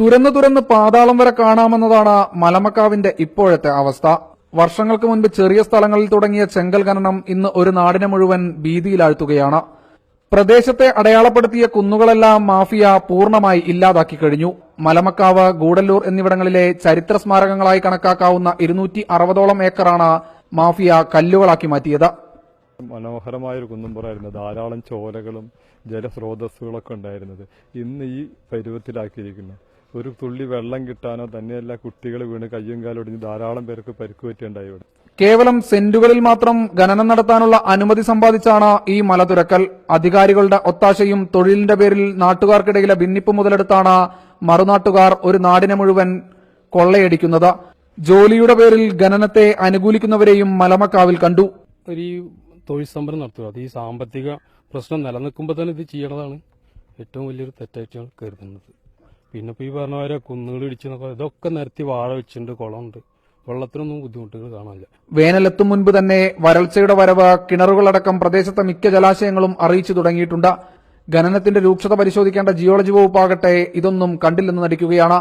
തുരന്ന് പാതാളം വരെ കാണാമെന്നതാണ് മലമക്കാവിന്റെ ഇപ്പോഴത്തെ അവസ്ഥ. വർഷങ്ങൾക്ക് മുൻപ് ചെറിയ സ്ഥലങ്ങളിൽ തുടങ്ങിയ ചെങ്കൽ ഖനനം ഇന്ന് ഒരു നാടിനെ മുഴുവൻ ഭീതിയിലാഴ്ത്തുകയാണ്. പ്രദേശത്തെ അടയാളപ്പെടുത്തിയ കുന്നുകളെല്ലാം മാഫിയ പൂർണ്ണമായി ഇല്ലാതാക്കി കഴിഞ്ഞു. മലമക്കാവ്, ഗൂഡല്ലൂർ എന്നിവിടങ്ങളിലെ ചരിത്ര സ്മാരകങ്ങളായി കണക്കാക്കാവുന്ന 260ഓളം ഏക്കറാണ് മാഫിയ കല്ലുകളാക്കി മാറ്റിയത്. മനോഹരമായൊരു കുന്നുംപുറമായിരുന്നു. ധാരാളം ചോലകളും ജലസ്രോതസ്സുകളൊക്കെ ഉണ്ടായിരുന്നത് ഇന്ന് ഈ പരുവത്തിലാക്കിയിരിക്കുന്നു. ഒരു തുള്ളി വെള്ളം കിട്ടാനോ തന്നെയല്ല കുട്ടികൾ വീണ് കയ്യും കാലൊടിഞ്ഞ് ധാരാളം പേർക്ക് പരിക്കുപറ്റിയുണ്ടായി. ഇവിടെ കേവലം സെന്റുകളിൽ മാത്രം ഖനനം നടത്താനുള്ള അനുമതി സമ്പാദിച്ചാണ് ഈ മലതുരക്കൽ. അധികാരികളുടെ ഒത്താശയും തൊഴിലിന്റെ പേരിൽ നാട്ടുകാർക്കിടയിലെ ഭിന്നിപ്പ് മുതലെടുത്താണ് മറുനാട്ടുകാർ ഒരു നാടിനെ മുഴുവൻ കൊള്ളയടിക്കുന്നത്. ജോലിയുടെ പേരിൽ ഖനനത്തെ അനുകൂലിക്കുന്നവരെയും മലമക്കാവിൽ കണ്ടു. ഒരു തൊഴിൽ സംരംഭം നടത്തുക, അത് ഈ സാമ്പത്തിക പ്രശ്നം നിലനിൽക്കുമ്പോൾ തന്നെ ഇത് ചെയ്യണതാണ് ഏറ്റവും വലിയൊരു തെറ്റായിട്ടാണ് കരുതുന്നത്. പിന്നെ ഇപ്പോൾ ഈ പറഞ്ഞ പോലെ കുന്നുകൾ ഇടിച്ചെന്നൊക്കെ ഇതൊക്കെ നിരത്തി വാഴ വെച്ചിട്ടുണ്ട്, കുളമുണ്ട്, വെള്ളത്തിനൊന്നും ബുദ്ധിമുട്ടുകൾ കാണാനില്ല. വേനലെത്തും മുൻപ് തന്നെ വരൾച്ചയുടെ വരവ് കിണറുകളടക്കം പ്രദേശത്തെ മിക്ക ജലാശയങ്ങളും അറിയിച്ചു തുടങ്ങിയിട്ടുണ്ട്. ഖനനത്തിന്റെ രൂക്ഷത പരിശോധിക്കേണ്ട ജിയോളജി വകുപ്പാകട്ടെ ഇതൊന്നും കണ്ടില്ലെന്ന് നടിക്കുകയാണ്.